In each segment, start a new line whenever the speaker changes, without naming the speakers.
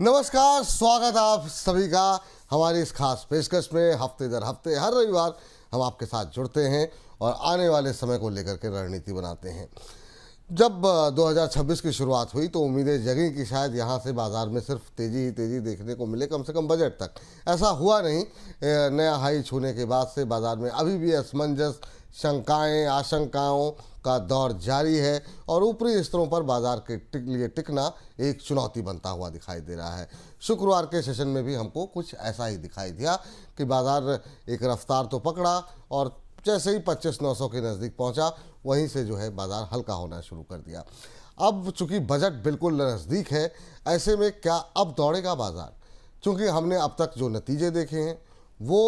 नमस्कार, स्वागत आप सभी का हमारी इस खास पेशकश में। हफ्ते दर हफ्ते हर रविवार हम आपके साथ जुड़ते हैं और आने वाले समय को लेकर के रणनीति बनाते हैं। जब 2026 की शुरुआत हुई तो उम्मीदें जगी कि शायद यहाँ से बाज़ार में सिर्फ तेज़ी ही तेज़ी देखने को मिले, कम से कम बजट तक। ऐसा हुआ नहीं। नया हाई छूने के बाद से बाज़ार में अभी भी असमंजस, शंकाएं, आशंकाओं का दौर जारी है और ऊपरी स्तरों पर बाज़ार के लिए टिकना एक चुनौती बनता हुआ दिखाई दे रहा है। शुक्रवार के सेशन में भी हमको कुछ ऐसा ही दिखाई दिया कि बाज़ार एक रफ्तार तो पकड़ा और जैसे ही 25,900 के नज़दीक पहुंचा, वहीं से जो है बाज़ार हल्का होना शुरू कर दिया। अब चूंकि बजट बिल्कुल नज़दीक है, ऐसे में क्या अब दौड़ेगा बाज़ार? चूंकि हमने अब तक जो नतीजे देखे हैं वो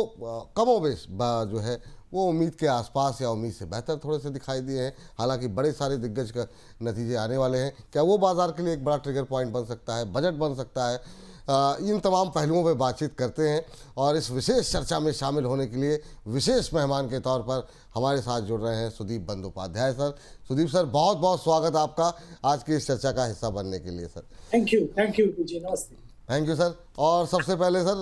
कमोबेश जो है वो उम्मीद के आसपास या उम्मीद से बेहतर थोड़े से दिखाई दिए हैं। हालांकि बड़े सारे दिग्गज का नतीजे आने वाले हैं। क्या वो बाज़ार के लिए एक बड़ा ट्रिगर पॉइंट बन सकता है, बजट बन सकता है? इन तमाम पहलुओं पर बातचीत करते हैं और इस विशेष चर्चा में शामिल होने के लिए विशेष मेहमान के तौर पर हमारे साथ जुड़ रहे हैं सुदीप बंदोपाध्याय सर। सुदीप सर, बहुत बहुत स्वागत आपका आज की इस चर्चा का हिस्सा बनने के लिए सर।
थैंक यू जी, नमस्ते।
Thank you sir. और सबसे पहले सर,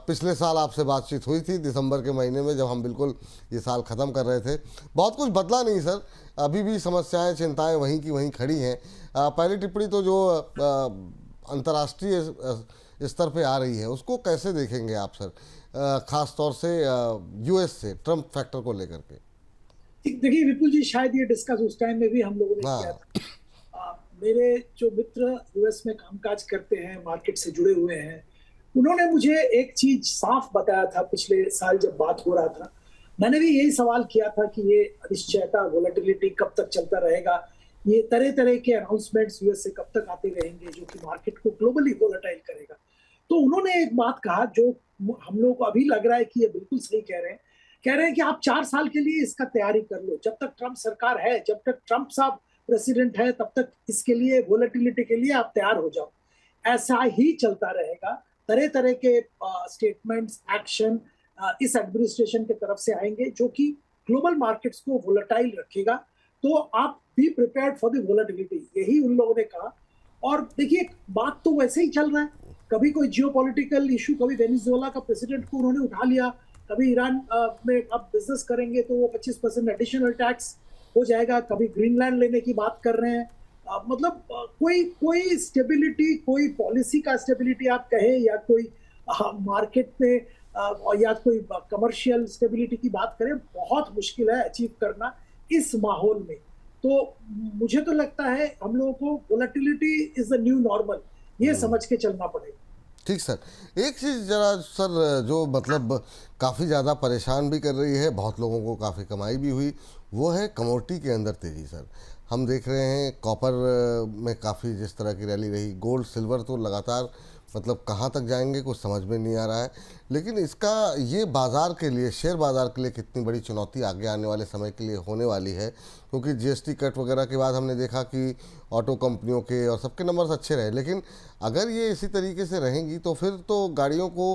पिछले साल आपसे बातचीत हुई थी दिसंबर के महीने में, जब हम बिल्कुल ये साल ख़त्म कर रहे थे। बहुत कुछ बदला नहीं सर, अभी भी समस्याएं, चिंताएं वहीं की वहीं खड़ी हैं। पहली टिप्पणी तो जो अंतर्राष्ट्रीय स्तर पे आ रही है, उसको कैसे देखेंगे आप सर, ख़ास तौर से यूएस से ट्रम्प फैक्टर को लेकर के?
देखिए विपुल जी, शायद ये डिस्कस उस टाइम में भी हम लोगों ने किया था। मेरे जो मित्र यूएस में कामकाज करते हैं, मार्केट से जुड़े हुए हैं, उन्होंने मुझे एक चीज साफ बताया था पिछले साल जब बात हो रहा था। मैंने भी यही सवाल किया था कि ये अनिश्चयता, वोलेटिलिटी कब तक चलता रहेगा, ये तरह तरह के अनाउंसमेंट्स यूएस से कब तक आते रहेंगे जो कि मार्केट को ग्लोबली वोलेटाइल करेगा। तो उन्होंने एक बात कहा जो हम लोग को अभी लग रहा है कि ये बिल्कुल सही कह रहे हैं कि आप 4 साल के लिए इसका तैयारी कर लो। जब तक ट्रम्प सरकार है, जब तक ट्रम्प साहब प्रेसिडेंट है, तब तक इसके लिए, वोलेटिलिटी के लिए आप तैयार हो जाओ। ऐसा ही चलता रहेगा। तरह तरह के स्टेटमेंट्स, एक्शन इस एडमिनिस्ट्रेशन की तरफ से आएंगे जो कि ग्लोबल मार्केट्स को वोलेटाइल रखेगा। तो आप be prepared for the volatility, यही उन लोगों ने कहा। और देखिए, बात तो वैसे ही चल रहा है। कभी कोई जियोपॉलिटिकल इशू, कभी वेनेजुएला का प्रेसिडेंट को उन्होंने उठा लिया, कभी ईरान में अब बिजनेस करेंगे तो वो 25% एडिशनल टैक्स हो जाएगा, कभी ग्रीनलैंड लेने की बात कर रहे हैं। मतलब कोई स्टेबिलिटी, कोई पॉलिसी का स्टेबिलिटी आप कहें, या कोई मार्केट में या कोई कमर्शियल स्टेबिलिटी की बात करें, बहुत मुश्किल है अचीव करना इस माहौल में। तो मुझे तो लगता है हम लोगों को volatility is the new normal, ये समझ के चलना पड़ेगा।
ठीक सर। एक चीज़ जरा सर, जो मतलब काफ़ी ज़्यादा परेशान भी कर रही है, बहुत लोगों को काफ़ी कमाई भी हुई, वो है कमोडिटी के अंदर तेज़ी सर। हम देख रहे हैं कॉपर में काफ़ी जिस तरह की रैली रही, गोल्ड सिल्वर तो लगातार मतलब कहाँ तक जाएंगे कुछ समझ में नहीं आ रहा है। लेकिन इसका ये बाज़ार के लिए, शेयर बाज़ार के लिए कितनी बड़ी चुनौती आगे आने वाले समय के लिए होने वाली है, क्योंकि जीएसटी कट वगैरह के बाद हमने देखा कि ऑटो कंपनियों के और सबके नंबर्स अच्छे रहे। लेकिन अगर ये इसी तरीके से रहेंगी तो फिर तो गाड़ियों को,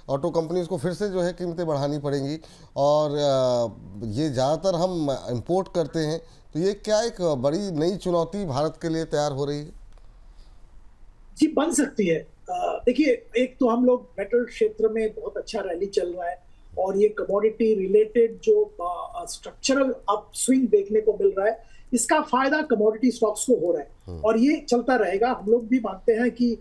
ऑटो कंपनीज़ को फिर से जो है कीमतें बढ़ानी पड़ेंगी। और ये ज़्यादातर हम इंपोर्ट करते हैं, तो ये क्या एक बड़ी नई चुनौती भारत के लिए तैयार हो रही है?
जी, बन सकती है। देखिए, एक तो हम लोग मेटल क्षेत्र में बहुत अच्छा रैली चल रहा है और ये कमोडिटी रिलेटेड जो स्ट्रक्चरल अप स्विंग देखने को मिल रहा है, इसका फायदा कमोडिटी स्टॉक्स को हो रहा है और ये चलता रहेगा। हम लोग भी मानते हैं कि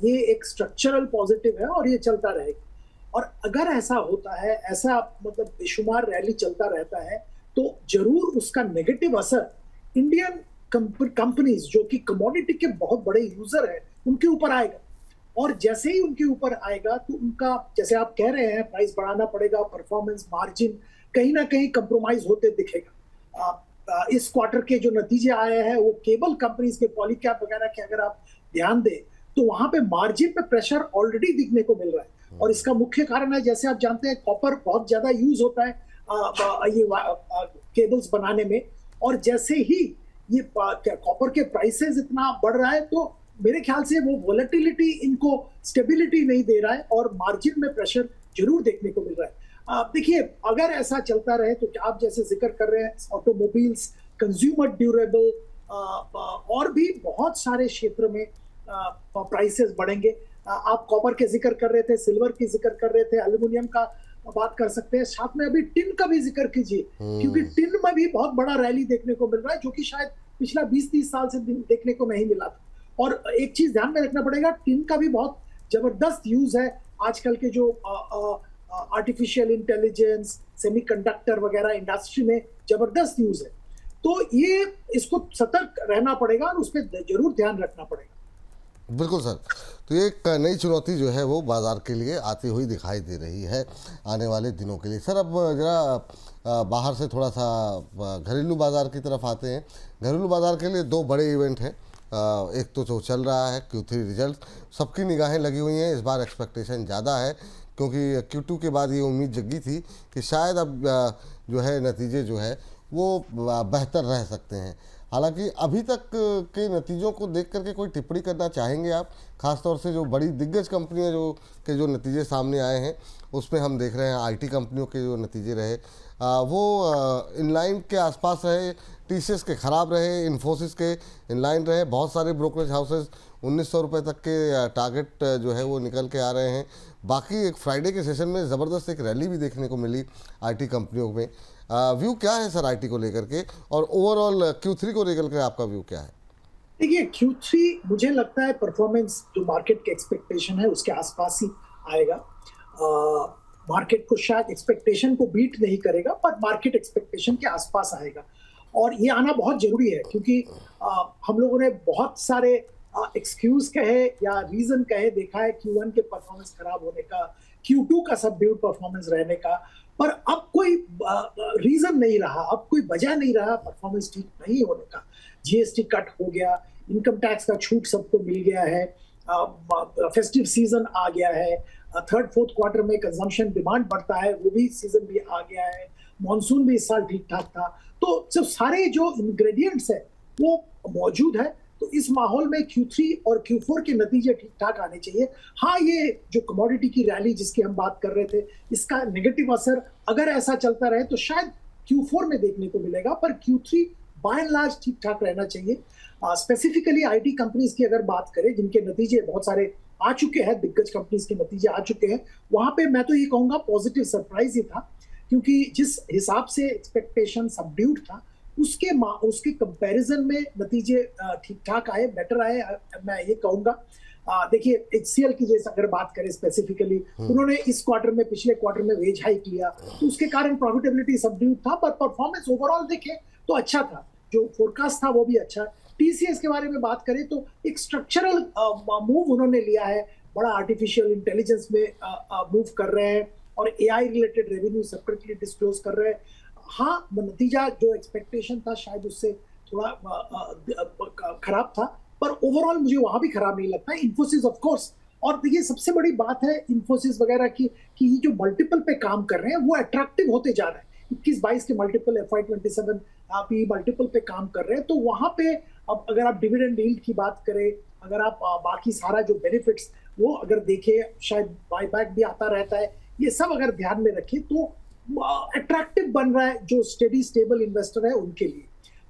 ये एक स्ट्रक्चरल पॉजिटिव है और ये चलता रहेगा। और अगर ऐसा होता है, ऐसा मतलब बेशुमार रैली चलता रहता है, तो जरूर उसका नेगेटिव असर इंडियन कंपनीज जो कि कमोडिटी के बहुत बड़े यूजर है उनके ऊपर आएगा। और जैसे ही उनके ऊपर आएगा तो उनका, जैसे आप कह रहे हैं, प्राइस बढ़ाना पड़ेगा, परफॉर्मेंस मार्जिन कहीं ना कहीं कंप्रोमाइज होते दिखेगा। इस क्वार्टर के जो नतीजे आए हैं वो केबल कंपनीज के, पॉलीकैब वगैरह के अगर आप ध्यान दें तो वहां पे मार्जिन पे प्रेशर ऑलरेडी दिखने को मिल रहा है। और इसका मुख्य कारण है, जैसे आप जानते हैं, कॉपर बहुत ज्यादा यूज होता है ये केबल्स बनाने में। और जैसे ही ये कॉपर के प्राइसेस इतना बढ़ रहा है तो मेरे ख्याल से वो वोलेटिलिटी इनको स्टेबिलिटी नहीं दे रहा है और मार्जिन में प्रेशर जरूर देखने को मिल रहा है। देखिए, अगर ऐसा चलता रहे तो आप जैसे जिक्र कर रहे हैं, ऑटोमोबाइल्स, कंज्यूमर ड्यूरेबल और भी बहुत सारे क्षेत्र में प्राइसेस बढ़ेंगे। आप कॉपर के जिक्र कर रहे थे, सिल्वर की जिक्र कर रहे थे, एल्यूमिनियम का बात कर सकते हैं, साथ में अभी टिन का भी जिक्र कीजिए, क्योंकि टिन में भी बहुत बड़ा रैली देखने को मिल रहा है, जो कि शायद पिछला 20-30 साल से देखने को नहीं मिला था। और एक चीज ध्यान में रखना पड़ेगा, टिन का भी बहुत जबरदस्त यूज है आजकल के जो आर्टिफिशियल इंटेलिजेंस, सेमीकंडक्टर वगैरह इंडस्ट्री में जबरदस्त यूज है। तो ये इसको सतर्क रहना पड़ेगा और उस पर जरूर ध्यान रखना पड़ेगा।
बिल्कुल सर। तो ये एक नई चुनौती जो है वो बाज़ार के लिए आती हुई दिखाई दे रही है आने वाले दिनों के लिए। सर अब ज़रा बाहर से थोड़ा सा घरेलू बाज़ार की तरफ आते हैं। घरेलू बाज़ार के लिए दो बड़े इवेंट हैं। एक तो जो चल रहा है Q3 रिजल्ट, सबकी निगाहें लगी हुई हैं। इस बार एक्सपेक्टेशन ज़्यादा है क्योंकि Q2 के बाद ये उम्मीद जगी थी कि शायद अब जो है नतीजे जो है वो बेहतर रह सकते हैं। हालांकि अभी तक के नतीजों को देख करके कोई टिप्पणी करना चाहेंगे आप? खासतौर से जो बड़ी दिग्गज कंपनियां जो नतीजे सामने आए हैं उसमें हम देख रहे हैं आईटी कंपनियों के जो नतीजे रहे वो इनलाइन के आसपास रहे, टीसीएस के ख़राब रहे, इन्फोसिस के इनलाइन रहे। बहुत सारे ब्रोकरेज हाउसेस 1900 रुपये तक के टारगेट जो है वो निकल के आ रहे हैं। बाकी एक फ्राइडे के सेशन में ज़बरदस्त एक रैली भी देखने को मिली आईटी कंपनियों में। व्यू क्या है सर आईटी को लेकर के, और ओवरऑल Q3 को लेकर के आपका व्यू क्या है?
देखिए Q3 मुझे लगता है परफॉर्मेंस जो मार्केट के एक्सपेक्टेशन है उसके आसपास ही आएगा। मार्केट को शायद एक्सपेक्टेशन को बीट नहीं करेगा, पर मार्केट एक्सपेक्टेशन के आसपास आएगा, और ये आना बहुत जरूरी है क्योंकि हम लोगों ने बहुत सारे एक्सक्यूज कहे या रीजन कहे देखा है Q1 के परफॉर्मेंस खराब होने का, Q2 का सबड्यूड परफॉर्मेंस रहने का, पर अब कोई रीजन नहीं रहा, अब कोई वजह नहीं रहा परफॉर्मेंस ठीक नहीं होने का। जीएसटी कट हो गया, इनकम टैक्स का छूट सबको मिल गया है, फेस्टिव सीजन आ गया है, थर्ड फोर्थ क्वार्टर में कंजम्पशन डिमांड बढ़ता है, वो भी सीजन भी आ गया है, मॉनसून भी इस साल ठीक ठाक था। तो जब सारे जो इंग्रेडिएंट्स है वो मौजूद है, तो इस माहौल में Q3 और Q4 के नतीजे ठीक ठाक आने चाहिए। हाँ, ये जो कमोडिटी की रैली जिसकी हम बात कर रहे थे, इसका नेगेटिव असर अगर ऐसा चलता रहे तो शायद Q4 में देखने को मिलेगा, पर Q3 बाय एंड लार्ज ठीक ठाक रहना चाहिए। स्पेसिफिकली आईटी कंपनीज की अगर बात करें जिनके नतीजे बहुत सारे आ चुके हैं, दिग्गज कंपनीज के नतीजे आ चुके हैं, वहां पे मैं तो ये कहूंगा पॉजिटिव सरप्राइज ही था, क्योंकि जिस हिसाब से एक्सपेक्टेशन सबड्यूड था उसके कंपैरिजन में नतीजे ठीक ठाक आए, बेटर आए, मैं ये कहूंगा। देखिए HCL की जैसे अगर बात करें स्पेसिफिकली, उन्होंने इस क्वार्टर में पिछले क्वार्टर में वेज हाइक लिया, तो उसके कारण प्रॉफिटेबिलिटी सबड्यूड था, पर परफॉर्मेंस ओवरऑल देखें तो अच्छा था, जो फोरकास्ट था वो भी अच्छा। टीसीएस के बारे में बात करें तो एक स्ट्रक्चरल मूव उन्होंने लिया है, बड़ा आर्टिफिशियल इंटेलिजेंस में मूव कर रहे हैं और AI related revenue separately disclose कर रहे हैं। हाँ, नतीजा जो एक्सपेक्टेशन था शायद उससे थोड़ा खराब था, पर ओवरऑल मुझे वहां भी खराब नहीं लगता। इन्फोसिस ऑफ कोर्स, और देखिए सबसे बड़ी बात है इन्फोसिस वगैरह की कि ये जो मल्टीपल पे काम कर रहे हैं वो अट्रैक्टिव होते जा रहे हैं। 21-22 के मल्टीपल, FY27 आप ये मल्टीपल पे काम कर रहे हैं, तो वहां पे अब अगर आप डिविडेंड यील्ड की बात करें, अगर आप बाकी सारा जो बेनिफिट्स वो अगर देखें, शायद बायबैक भी आता रहता है, ये सब अगर ध्यान में रखें तो अट्रैक्टिव बन रहा है जो स्टेडी स्टेबल इन्वेस्टर है उनके लिए।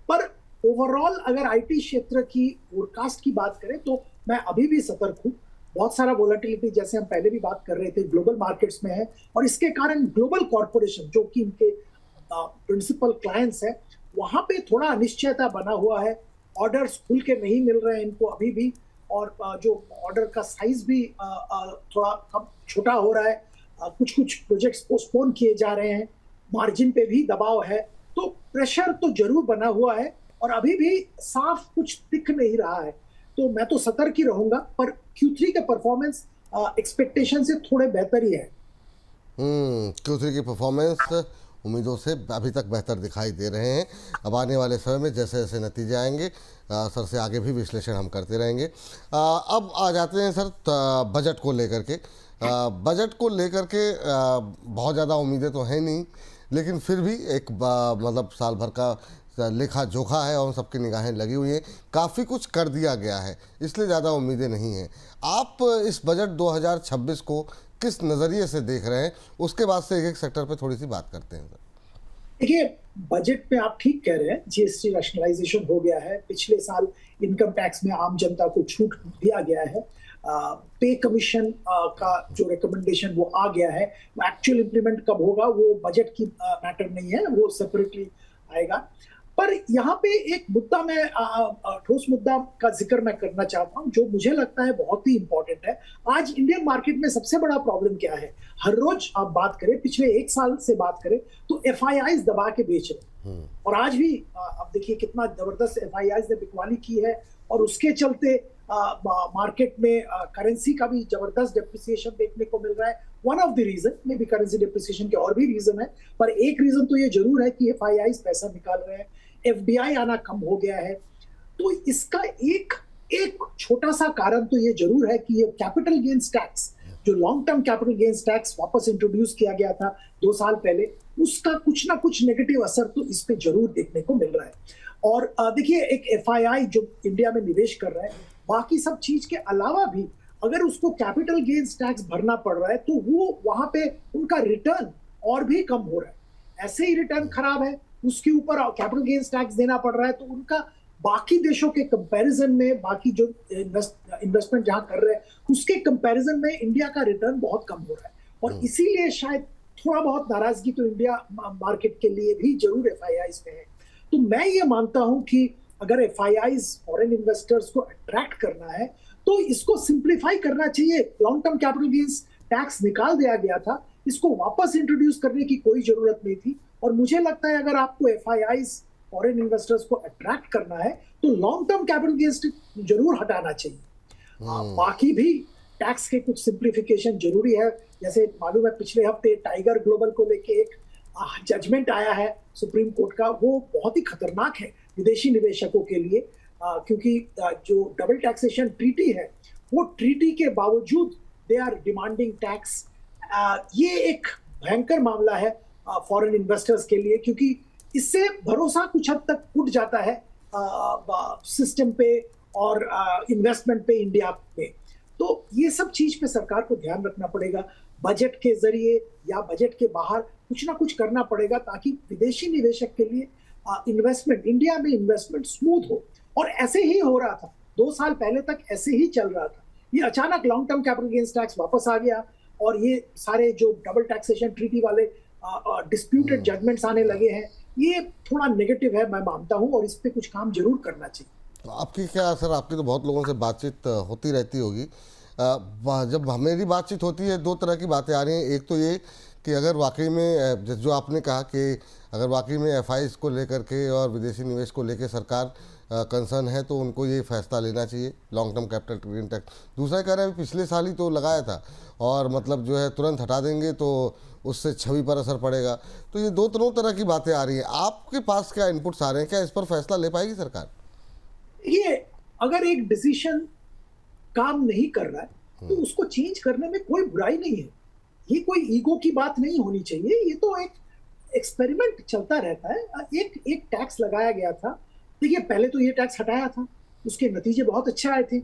पर ओवरऑल अगर आईटी क्षेत्र की फोरकास्ट की बात करें तो मैं अभी भी सतर्क हूँ। बहुत सारा वोलेटिलिटी, जैसे हम पहले भी बात कर रहे थे, ग्लोबल मार्केट्स में है, और इसके कारण ग्लोबल कॉर्पोरेशन जो कि इनके प्रिंसिपल क्लाइंट्स है, वहां पे थोड़ा अनिश्चयता बना हुआ है। ऑर्डर्स खुल के नहीं मिल रहे हैं इनको अभी भी, और जो ऑर्डर का साइज भी थोड़ा कम छोटा हो रहा है, कुछ प्रोजेक्ट्स पोस्टपोन किए जा रहे हैं, मार्जिन पे भी दबाव है, तो प्रेशर तो जरूर बना हुआ है और अभी भी साफ कुछ दिख नहीं रहा है। तो मैं तो सतर्क ही रहूंगा, पर Q3 का परफॉर्मेंस एक्सपेक्टेशन से थोड़े बेहतर ही है।
Q3 की परफॉर्मेंस उम्मीदों से अभी तक बेहतर दिखाई दे रहे हैं। अब आने वाले समय में जैसे जैसे नतीजे आएंगे सर से आगे भी विश्लेषण हम करते रहेंगे। अब आ जाते हैं सर बजट को लेकर के। बजट को लेकर के बहुत ज़्यादा उम्मीदें तो हैं नहीं, लेकिन फिर भी एक मतलब साल भर का लेखा जोखा है और सबकी निगाहें लगी हुई हैं। काफ़ी कुछ कर दिया गया है, इसलिए ज़्यादा उम्मीदें नहीं हैं। आप इस बजट 2026 को किस नज़रिए से देख रहे हैं, उसके बाद से एक सेक्टर पे थोड़ी सी बात करते हैं।
देखिए, बजट में आप ठीक कह रहे हैं, जीएसटी रैशनलाइजेशन हो गया है, पिछले साल इनकम टैक्स में आम जनता को छूट दिया गया है, पे कमीशन का जो रिकमेंडेशन वो आ गया है, वो एक्चुअल इंप्लीमेंट कब होगा वो बजट की मैटर नहीं है, वो सेपरेटली आएगा। पर यहाँ पे एक मुद्दा मैं ठोस मुद्दा का जिक्र मैं करना चाहता हूँ जो मुझे लगता है बहुत ही इंपॉर्टेंट है। आज इंडियन मार्केट में सबसे बड़ा प्रॉब्लम क्या है? हर रोज आप बात करें, पिछले 1 साल से बात करें तो FIIs दबा के बेच रहे, और आज भी अब देखिए कितना जबरदस्त FIIs ने बिकवाली की है, और उसके चलते मार्केट में करेंसी का भी जबरदस्त डेप्रिसिएशन देखने को मिल रहा है। One of the reason, may be currency depreciation के और भी रीजन है, पर एक रीजन तो ये जरूर है कि FIIs पैसा निकाल रहे हैं, FDI आना कम हो गया है। तो इसका एक छोटा सा कारण तो ये जरूर है कि ये कैपिटल गेन्स टैक्स, जो long term capital gains tax वापस इंट्रोड्यूस किया गया था 2 साल पहले, उसका कुछ ना कुछ नेगेटिव असर तो इस पे जरूर देखने को मिल रहा है। और देखिए, एक FII जो इंडिया में निवेश कर रहा है, बाकी सब चीज के अलावा भी अगर उसको कैपिटल गेन्स टैक्स भरना पड़ रहा है तो वो वहां पे उनका रिटर्न और भी कम हो रहा है। ऐसे ही रिटर्न खराब है, उसके ऊपर कैपिटल गेन्स टैक्स देना पड़ रहा है, तो उनका बाकी देशों के कंपैरिजन में, बाकी जो इन्वेस्टमेंट जहां कर रहे हैं उसके कंपैरिजन में इंडिया का रिटर्न बहुत कम हो रहा है। और इसीलिए शायद थोड़ा बहुत नाराजगी तो इंडिया मार्केट के लिए भी जरूर FIIs में है। तो मैं ये मानता हूं कि अगर FIIs फॉरेन इन्वेस्टर्स को अट्रैक्ट करना है तो इसको सिंप्लीफाई करना चाहिए। Long term capital gains tax निकाल दिया गया था, इसको वापस इंट्रोड्यूस करने की कोई जरूरत नहीं थी। और मुझे लगता है अगर आपको FIIs फॉरेन इन्वेस्टर्स को अट्रैक्ट करना है तो लॉन्ग टर्म कैपिटल गेन्स जरूर हटाना चाहिए। बाकी भी टैक्स के कुछ सिंप्लीफिकेशन जरूरी है। जैसे मालूम है पिछले हफ्ते टाइगर ग्लोबल को लेके एक जजमेंट आया है सुप्रीम कोर्ट का, वो बहुत ही खतरनाक है विदेशी निवेशकों के लिए, क्योंकि जो डबल टैक्सेशन ट्रीटी है वो ट्रीटी के बावजूद दे आर डिमांडिंग टैक्स। ये एक भयंकर मामला है फॉरेन इन्वेस्टर्स के लिए, क्योंकि इससे भरोसा कुछ हद तक उठ जाता है सिस्टम पे और इन्वेस्टमेंट पे इंडिया में। तो ये सब चीज पे सरकार को ध्यान रखना पड़ेगा, बजट के जरिए या बजट के बाहर कुछ ना कुछ करना पड़ेगा ताकि विदेशी निवेशक के लिए इन्वेस्टमेंट, इंडिया में इन्वेस्टमेंट स्मूथ हो। और ऐसे ही हो रहा था 2 साल पहले तक, ऐसे ही चल रहा था। ये अचानक long term capital gains tax वापस आ गया और ये सारे जो डबल टैक्सेशन ट्रीटी वाले डिस्प्यूटेड जजमेंट्स आने लगे हैं, ये थोड़ा नेगेटिव है मैं मानता हूं, और इस पे कुछ काम जरूर करना चाहिए।
तो आपकी क्या सर, आपकी तो बहुत लोगों से बातचीत होती रहती होगी, जब मेरी बातचीत होती है 2 तरह की बातें आ रही हैं। एक तो ये कि अगर वाकई में जो आपने कहा कि अगर वाकई में FIIs को लेकर के और विदेशी निवेश को लेकर सरकार कंसर्न है तो उनको ये फैसला लेना चाहिए long term capital gain tax. दूसरा कह रहे हैं पिछले साल ही तो लगाया था और मतलब जो है तुरंत हटा देंगे तो उससे छवि पर असर पड़ेगा। तो ये 2 तरह की बातें आ रही हैं, आपके पास क्या इनपुट्स आ रहे हैं, क्या इस पर फैसला ले पाएगी सरकार?
ये अगर एक डिसीजन काम नहीं कर रहा है तो उसको चेंज करने में कोई बुराई नहीं है। ये कोई ईगो की बात नहीं होनी चाहिए, ये तो एक एक्सपेरिमेंट चलता रहता है। एक टैक्स लगाया गया था, देखिए पहले तो ये टैक्स हटाया था, उसके नतीजे बहुत अच्छे आए थे,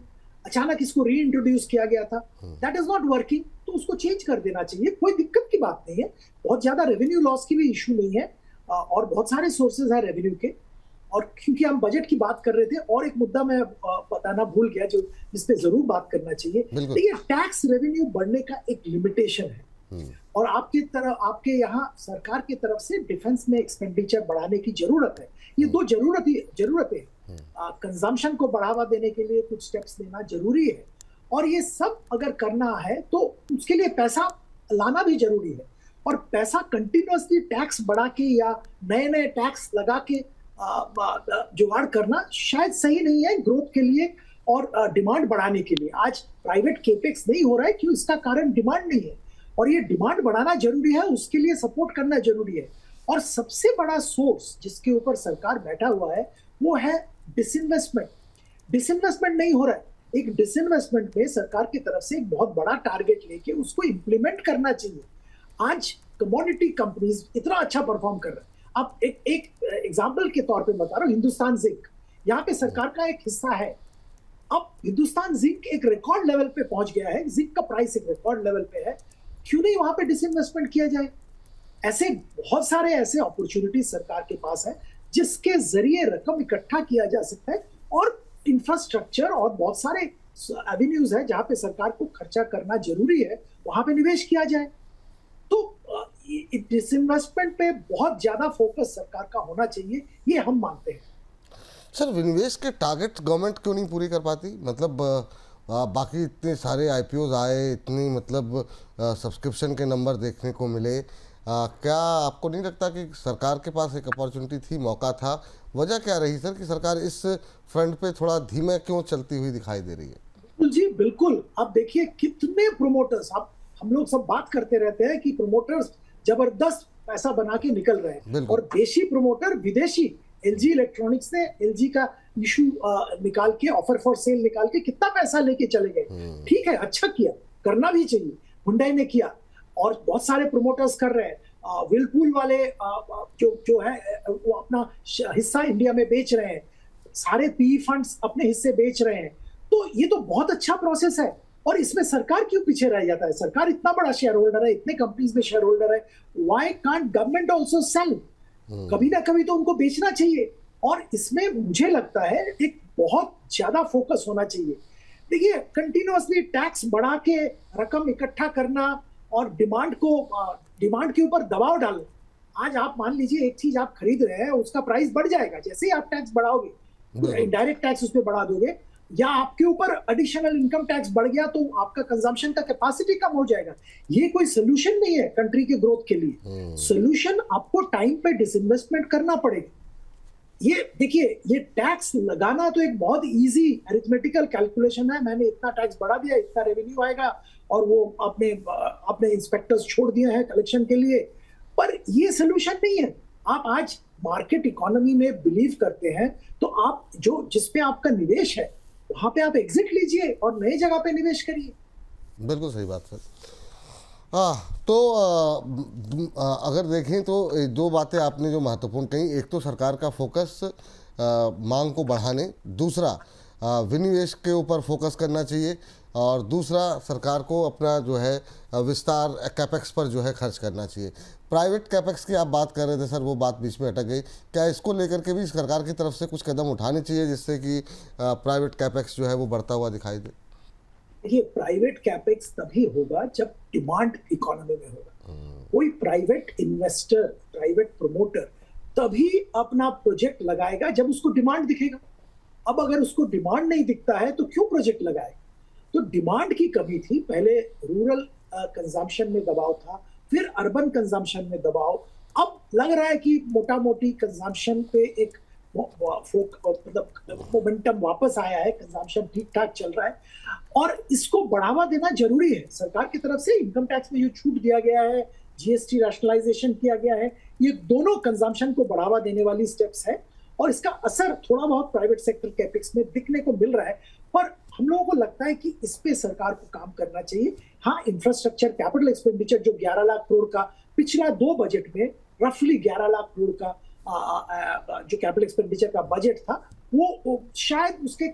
अचानक इसको री इंट्रोड्यूस किया गया था, दैट इज नॉट वर्किंग, तो उसको चेंज कर देना चाहिए, कोई दिक्कत की बात नहीं है। बहुत ज्यादा रेवेन्यू लॉस की भी इशू नहीं है, और बहुत सारे सोर्सेज है रेवेन्यू के। और क्योंकि हम बजट की बात कर रहे थे, और एक मुद्दा मैं बताना भूल गया जो जिस पे जरूर बात करना चाहिए। देखिए टैक्स रेवेन्यू बढ़ने का एक लिमिटेशन है, और आपके यहाँ सरकार की तरफ से डिफेंस में एक्सपेंडिचर बढ़ाने की जरूरत है। ये 2 जरूरतें कंजम्पशन को बढ़ावा देने के लिए कुछ स्टेप्स लेना जरूरी है, और ये सब अगर करना है तो उसके लिए पैसा लाना भी जरूरी है। और पैसा कंटिन्यूअसली टैक्स बढ़ा के या नए नए टैक्स लगा के जुगाड़ करना शायद सही नहीं है ग्रोथ के लिए और डिमांड बढ़ाने के लिए। आज प्राइवेट केपेक्स नहीं हो रहा है, क्यों? इसका कारण डिमांड नहीं है, और ये डिमांड बढ़ाना जरूरी है, उसके लिए सपोर्ट करना जरूरी है। और सबसे बड़ा सोर्स जिसके ऊपर सरकार बैठा हुआ है वो है डिसइन्वेस्टमेंट। डिसइन्वेस्टमेंट नहीं हो रहा है, एक डिसइन्वेस्टमेंट में सरकार की तरफ से एक बहुत बड़ा टारगेट लेके उसको इंप्लीमेंट करना चाहिए। आज कमोडिटी कंपनीज इतना अच्छा परफॉर्म कर रहे हैं। अब एक एग्जांपल के तौर पे बता रहा हूँ, हिंदुस्तान जिंक यहाँ पे सरकार का एक हिस्सा है। अब हिंदुस्तान जिंक एक रिकॉर्ड लेवल पे पहुंच गया है, जिंक का प्राइस एक रिकॉर्ड लेवल पे है, क्यों नहीं वहां पे डिसइन्वेस्टमेंट किया जाए? ऐसे बहुत सारे ऐसे अपॉर्चुनिटी सरकार के पास है जिसके जरिए रकम इकट्ठा किया जा सकता है, और इंफ्रास्ट्रक्चर और बहुत सारे एवेन्यूज है जहां पे सरकार को खर्चा करना जरूरी है, वहां पे निवेश किया जाए। तो डिसइन्वेस्टमेंट पे बहुत ज्यादा फोकस सरकार का होना चाहिए, ये हम मानते हैं।
सर, विनिवेश के टारगेट गवर्नमेंट क्यों नहीं पूरी कर पाती? मतलब बाकी इतने सारे आईपीओज आए, इतनी मतलब सब्सक्रिप्शन के नंबर देखने को मिले, क्या आपको नहीं लगता कि सरकार के पास एक अपॉर्चुनिटी थी, मौका था? वजह क्या रही सर कि सरकार इस फ्रंट पे थोड़ा धीमे क्यों चलती हुई दिखाई दे रही है?
जी बिल्कुल, आप देखिए कितने प्रोमोटर्स, आप हम लोग सब बात करते रहते हैं कि प्रोमोटर्स जबरदस्त पैसा बना के निकल रहे हैं, और देशी प्रोमोटर विदेशी, एलजी इलेक्ट्रॉनिक्स ने एलजी का इशू निकाल के, ऑफर फॉर सेल निकाल के कितना पैसा लेके चले गए। ठीक है, अच्छा किया, करना भी चाहिए। हुंडई ने किया और बहुत सारे प्रोमोटर्स कर रहे हैं। विलपूल वाले जो है वो अपना हिस्सा इंडिया में बेच रहे हैं, सारे पीई फंड्स अपने हिस्से बेच रहे हैं। तो ये तो बहुत अच्छा प्रोसेस है, और इसमें सरकार क्यों पीछे रह जाता है? सरकार इतना बड़ा शेयर होल्डर है, इतने कंपनीज में शेयर होल्डर है, why can't government also sell? कभी ना कभी तो उनको बेचना चाहिए, और इसमें मुझे लगता है एक बहुत ज्यादा फोकस होना चाहिए। देखिए, कंटिन्यूअसली टैक्स बढ़ा के रकम इकट्ठा करना और डिमांड के ऊपर दबाव डालना। आज आप मान लीजिए एक चीज आप खरीद रहे हैं, उसका प्राइस बढ़ जाएगा जैसे ही आप टैक्स बढ़ाओगे, इनडायरेक्ट टैक्स उस पर बढ़ा दोगे, या आपके ऊपर एडिशनल इनकम टैक्स बढ़ गया तो आपका कंजम्पशन का कैपेसिटी कम हो जाएगा। ये कोई सोल्यूशन नहीं है कंट्री के ग्रोथ के लिए। सोल्यूशन आपको टाइम पे डिसइन्वेस्टमेंट करना पड़ेगा। ये देखिए, ये टैक्स लगाना तो एक बहुत इजी अरिथमेटिकल कैलकुलेशन है, मैंने इतना टैक्स बढ़ा दिया, इतना रेवेन्यू आएगा, और वो अपने इंस्पेक्टर्स छोड़ दिए हैं कलेक्शन के लिए। पर ये सोल्यूशन नहीं है। आप आज मार्केट इकोनॉमी में बिलीव करते हैं तो आप जिस पे आपका निवेश है वहां पे आप एग्जिट लीजिए और नई जगह पे निवेश करिए।
बिल्कुल सही बात सर। तो अगर देखें तो दो बातें आपने जो महत्वपूर्ण कही, एक तो सरकार का फोकस मांग को बढ़ाने, दूसरा विनिवेश के ऊपर फोकस करना चाहिए, और दूसरा सरकार को अपना जो है विस्तार कैपेक्स पर जो है खर्च करना चाहिए। प्राइवेट कैपेक्स की आप बात कर रहे थे सर, वो बात बीच में अटक गई। क्या इसको लेकर के भी सरकार की तरफ से कुछ कदम उठाने चाहिए जिससे कि प्राइवेट कैपेक्स जो है वो बढ़ता हुआ दिखाई दे?
देखिए, प्राइवेट कैपेक्स तभी होगा जब डिमांड इकोनॉमी में होगा। कोई प्राइवेट इन्वेस्टर, प्राइवेट प्रोमोटर तभी अपना प्रोजेक्ट लगाएगा जब उसको डिमांड दिखेगा। अब अगर उसको डिमांड नहीं दिखता है तो क्यों प्रोजेक्ट लगाएगा? तो डिमांड की कमी थी, पहले रूरल कंजम्पशन में दबाव था, फिर अर्बन कंजम्पशन में दबाव। अब लग रहा है कि मोटा मोटी कंजम्पशन पे एक मतलब मोमेंटम वापस आया है, कंजम्पशन ठीक ठाक चल रहा है, और इसको बढ़ावा देना जरूरी है। सरकार की तरफ से इनकम टैक्स में जो छूट दिया गया है, जीएसटी रैशनलाइजेशन किया गया है, ये दोनों कंजम्पशन को बढ़ावा देने वाली स्टेप्स है, और इसका असर थोड़ा बहुत प्राइवेट सेक्टर कैपेक्स में दिखने को मिल रहा है। पर हम लोगों को लगता है कि इस पे सरकार को काम करना चाहिए। हाँ, इंफ्रास्ट्रक्चर कैपिटल एक्सपेंडिचर जो 11 लाख करोड़ का पिछला 2 बजट में रफली 11 लाख करोड़ का जो कैपिटल एक्सपेंडिचर का बजट था, वो शायद उसके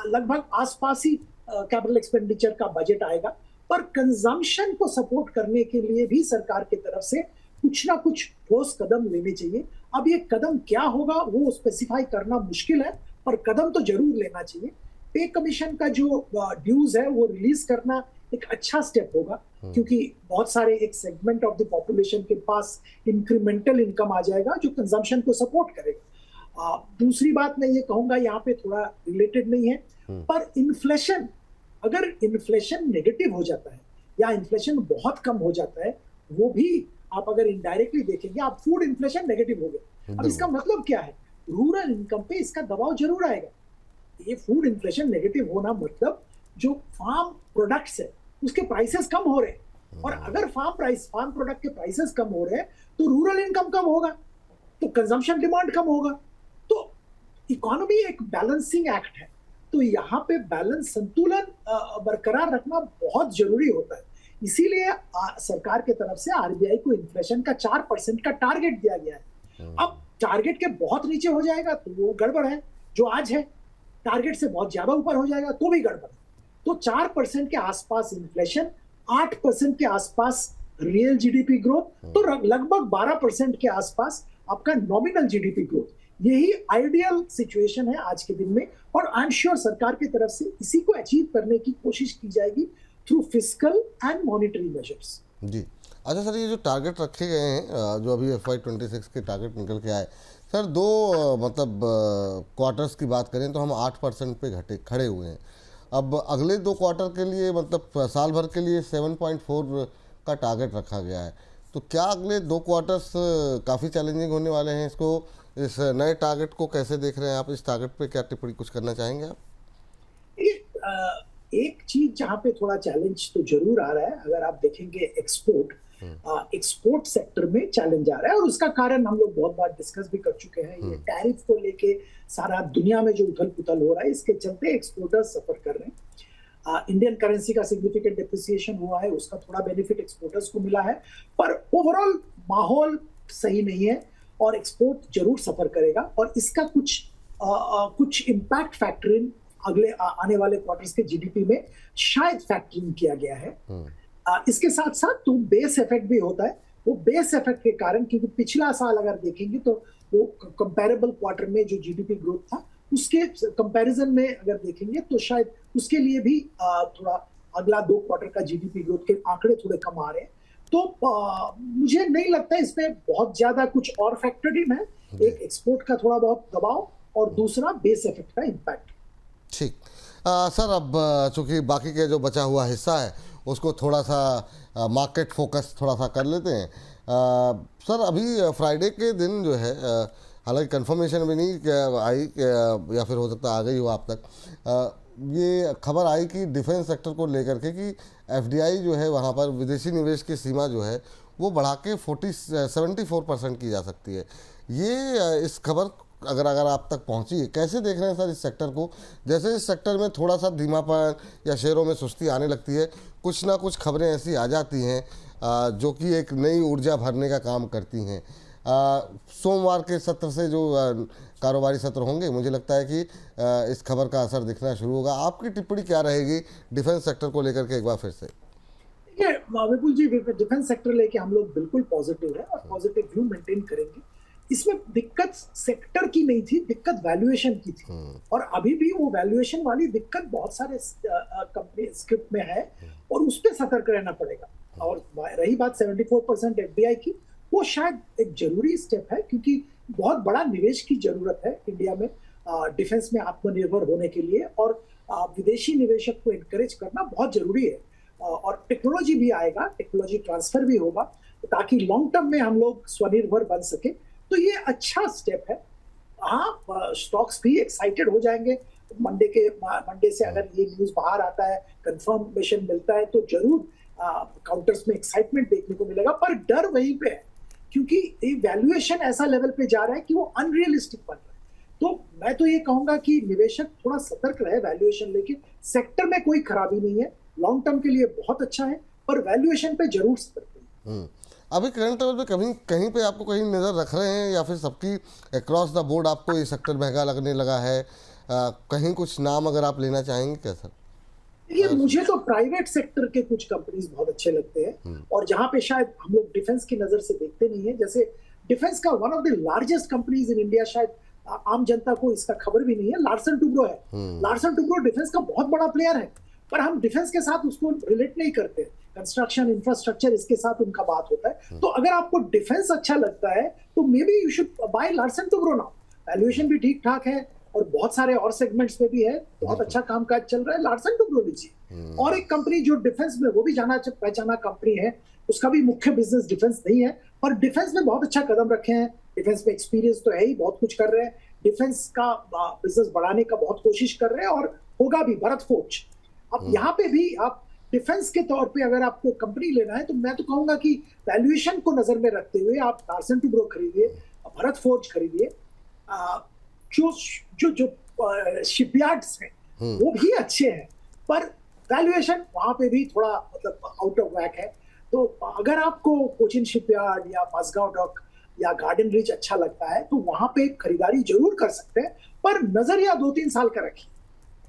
लगभग आसपास ही कैपिटल एक्सपेंडिचर का बजट आएगा। पर कंजम्पशन को सपोर्ट करने के लिए भी सरकार की तरफ से कुछ ना कुछ ठोस कदम लेने चाहिए। अब ये कदम क्या होगा वो स्पेसिफाई करना मुश्किल है, पर कदम तो जरूर लेना चाहिए। पे कमीशन का जो ड्यूज है वो रिलीज करना एक अच्छा स्टेप होगा, क्योंकि बहुत सारे एक सेगमेंट ऑफ द पॉपुलेशन के पास इंक्रीमेंटल इनकम आ जाएगा जो कंजम्पशन को सपोर्ट करेगा। दूसरी बात मैं ये कहूंगा, यहाँ पे थोड़ा रिलेटेड नहीं है, पर इन्फ्लेशन, अगर इन्फ्लेशन नेगेटिव हो जाता है या इन्फ्लेशन बहुत कम हो जाता है, वो भी आप अगर इनडायरेक्टली देखेंगे, आप फूड इन्फ्लेशन नेगेटिव हो गया। अब इसका मतलब क्या है? रूरल इनकम पे इसका दबाव जरूर आएगा। ये फूड इन्फ्लेशन नेगेटिव होना मतलब जो फार्म प्रोडक्ट्स है उसके प्राइसेस कम हो रहे हैं, और अगर फार्म प्रोडक्ट के प्राइसेस कम हो रहे हैं तो रूरल इनकम कम होगा, तो कंजम्पशन डिमांड कम होगा। तो इकोनॉमी एक बैलेंसिंग एक्ट है, तो यहाँ पे बैलेंस, संतुलन बरकरार रखना बहुत जरूरी होता है। इसीलिए सरकार की तरफ से आरबीआई को इन्फ्लेशन का 4% का टारगेट दिया गया है। अब टारगेट के बहुत नीचे हो जाएगा तो वो गड़बड़ है, जो आज है। टारगेट से बहुत ज्यादा ऊपर हो जाएगा तो भी गड़बड़ है। तो 4% के आसपास इन्फ्लेशन, 8% के आसपास रियल जीडीपी ग्रोथ, तो लगभग 12% के आसपास आपका नॉमिनल जीडीपी ग्रोथ, यही आइडियल सिचुएशन है आज के दिन में, और आई एम श्योर सरकार की तरफ से इसी को अचीव करने की कोशिश की जाएगी through fiscal and monetary measures.
जी। अच्छा सर, ये जो टारगेट रखे गए हैं, जो अभी FY26 के टारगेट निकल के आए सर, दो मतलब क्वार्टर्स की बात करें तो हम 8% पे खड़े हुए हैं। अब अगले 2 क्वार्टर के लिए मतलब साल भर के लिए 7.4 का टारगेट रखा गया है। तो क्या अगले 2 क्वार्टर्स काफ़ी चैलेंजिंग होने वाले हैं? इस नए टारगेट को कैसे देख रहे हैं आप? इस टारगेट पे क्या टिप्पणी कुछ करना चाहेंगे आप?
एक चीज जहां पे थोड़ा चैलेंज तो जरूर आ रहा है, अगर आप देखेंगे एक्सपोर्ट सेक्टर में चैलेंज आ रहा है, और उसका कारण हम लोग बहुत बार डिस्कस भी कर चुके हैं। ये टैरिफ को लेके सारा दुनिया में जो उथल पुथल हो रहा है, इसके चलते एक्सपोर्टर्स सफर कर रहे हैं। इंडियन करेंसी का सिग्निफिकेंट डिप्रिसिएशन हुआ है, उसका थोड़ा बेनिफिट एक्सपोर्टर्स को मिला है, पर ओवरऑल माहौल सही नहीं है और एक्सपोर्ट जरूर सफर करेगा, और इसका कुछ इम्पैक्ट फैक्टरिंग अगले आने वाले क्वार्टर्स के जीडीपी में शायद फैक्टरिंग किया गया है। इसके साथ साथ तो बेस इफेक्ट भी होता है। वो बेस इफेक्ट के कारण, क्योंकि पिछला साल अगर देखेंगे तो वो कंपैरेबल क्वार्टर में जो जीडीपी ग्रोथ था, उसके कंपैरिजन में अगर देखेंगे तो शायद उसके लिए भी थोड़ा अगला 2 क्वार्टर का जीडीपी ग्रोथ के आंकड़े थोड़े कम आ रहे हैं। तो मुझे नहीं लगता इसमें बहुत ज्यादा कुछ और फैक्टर इन है। एक एक्सपोर्ट का थोड़ा बहुत दबाव और दूसरा बेस इफेक्ट का इम्पैक्ट।
ठीक। सर, अब चूंकि बाकी के जो बचा हुआ हिस्सा है उसको थोड़ा सा मार्केट फोकस थोड़ा सा कर लेते हैं। सर, अभी फ्राइडे के दिन जो है, हालांकि कंफर्मेशन भी नहीं आई, या फिर हो सकता आ गई हो आप तक, ये खबर आई कि डिफेंस सेक्टर को लेकर के कि FDI जो है वहाँ पर विदेशी निवेश की सीमा जो है वो बढ़ा के 74% की जा सकती है। ये इस खबर अगर आप तक पहुंची है, कैसे देख रहे हैं सर इस सेक्टर को? जैसे इस सेक्टर में थोड़ा सा धीमापन या शेयरों में सुस्ती आने लगती है, कुछ ना कुछ खबरें ऐसी आ जाती हैं जो कि एक नई ऊर्जा भरने का काम करती हैं। सोमवार के सत्र से जो कारोबारी सत्र होंगे, मुझे लगता है कि इस खबर का असर दिखना शुरू होगा। आपकी टिप्पणी क्या रहेगी डिफेंस सेक्टर को लेकर के एक बार फिर से?
विपुल जी, डिफेंस सेक्टर लेके हम लोग बिल्कुल पॉजिटिव है और पॉजिटिव व्यू मेंटेन करेंगे। इसमें दिक्कत सेक्टर की नहीं थी, दिक्कत वैल्यूएशन की थी, और अभी भी वो वैल्यूएशन वाली दिक्कत बहुत सारे कंपनी स्क्रिप्ट में है, और उस पर सतर्क रहना पड़ेगा। और रही बात 74% FDI की, वो शायद एक जरूरी स्टेप है, क्योंकि बहुत बड़ा निवेश की जरूरत है इंडिया में डिफेंस में आत्मनिर्भर होने के लिए, और विदेशी निवेशक को एनकरेज करना बहुत जरूरी है। और टेक्नोलॉजी भी आएगा, टेक्नोलॉजी ट्रांसफर भी होगा, ताकि लॉन्ग टर्म में हम लोग स्वनिर्भर बन सके। तो ये अच्छा स्टेप है। हाँ, स्टॉक्स भी एक्साइटेड हो जाएंगे मंडे से। अगर ये न्यूज बाहर आता है, कंफर्मेशन मिलता है, तो जरूर काउंटर्स में एक्साइटमेंट देखने को मिलेगा, पर डर वहीं पे है, क्योंकि ये वैल्यूएशन ऐसा लेवल पे जा रहा है कि वो अनरियलिस्टिक बन रहा है। तो मैं तो ये कहूंगा कि निवेशक थोड़ा सतर्क रहे वैल्यूएशन लेके। सेक्टर में कोई खराबी नहीं है, लॉन्ग टर्म के लिए बहुत अच्छा है, पर वैल्यूएशन पे जरूर सतर्क रहे।
अभी करंट लेवल पे कहीं पे आपको कहीं नज़र रख रहे हैं, या फिर सबकी अक्रॉस द बोर्ड आपको ये सेक्टर महंगा लगने लगा है? कहीं कुछ नाम अगर आप लेना चाहेंगे क्या सर?
ये मुझे तो प्राइवेट सेक्टर के कुछ कंपनीज बहुत अच्छे लगते हैं, और जहां पे शायद हम लोग डिफेंस की नजर से देखते नहीं है। जैसे डिफेंस का one of the largest companies in India, शायद आम जनता को इसका खबर भी नहीं है, लार्सन टुब्रो है। लार्सन टुब्रो डिफेंस का बहुत बड़ा प्लेयर है, पर हम डिफेंस के साथ उसको रिलेट नहीं करते। कंस्ट्रक्शन, इंफ्रास्ट्रक्चर, इसके साथ उनका बात होता है। तो अगर आपको डिफेंस अच्छा लगता है तो may be you should buy Larsen Toubro now. Valuation भी ठीक ठाक है, और बहुत सारे और सेगमेंट्स में भी है, बहुत अच्छा कामकाज चल रहा है, लार्सन टुब्रो लीजिए। और एक कंपनी जो डिफेंस में, वो भी जाना पहचाना कंपनी है, उसका भी मुख्य बिजनेस डिफेंस नहीं है, पर डिफेंस में बहुत अच्छा कदम रखे हैं। डिफेंस में एक्सपीरियंस तो है ही, बहुत कुछ कर रहे हैं, डिफेंस का बिजनेस बढ़ाने का बहुत कोशिश कर रहे हैं, और होगा भी। भरत फोर्ज, अब यहाँ पे भी आप डिफेंस के तौर पे अगर आपको कंपनी लेना है, तो मैं तो कहूंगा कि वैल्यूएशन को नजर में रखते हुए आप लार्सन टुब्रो खरीदिए, भरत फोर्ज खरीदिए। जो शिपयार्ड्स हैं वो भी अच्छे हैं, पर वैल्यूएशन वहां पे भी थोड़ा मतलब आउट ऑफ वैक है। तो अगर आपको कोचिन शिपयार्ड या माजगांव डॉक या गार्डन रिच अच्छा लगता है, तो वहां पे खरीदारी जरूर कर सकते हैं, पर नजरिया 2-3 साल का रखिए।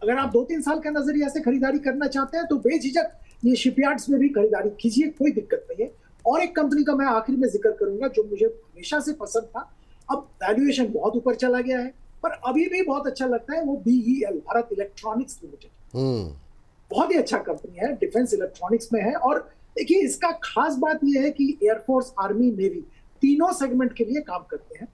अगर आप 2-3 साल का नजरिया से खरीदारी करना चाहते हैं, तो बेझिझक ये शिपयार्ड्स में भी खरीदारी कीजिए, कोई दिक्कत नहीं है। और एक कंपनी का मैं आखिर में जिक्र करूंगा जो मुझे हमेशा से पसंद था, अब वैल्यूएशन बहुत ऊपर चला गया है, पर अभी भी बहुत अच्छा लगता है वो BEL, भारत इलेक्ट्रॉनिक्स लिमिटेड। बहुत ही अच्छा कंपनी है, डिफेंस इलेक्ट्रॉनिक्स में है। और देखिए इसका खास बात यह है कि एयरफोर्स, आर्मी, नेवी तीनों सेगमेंट के लिए काम करते हैं।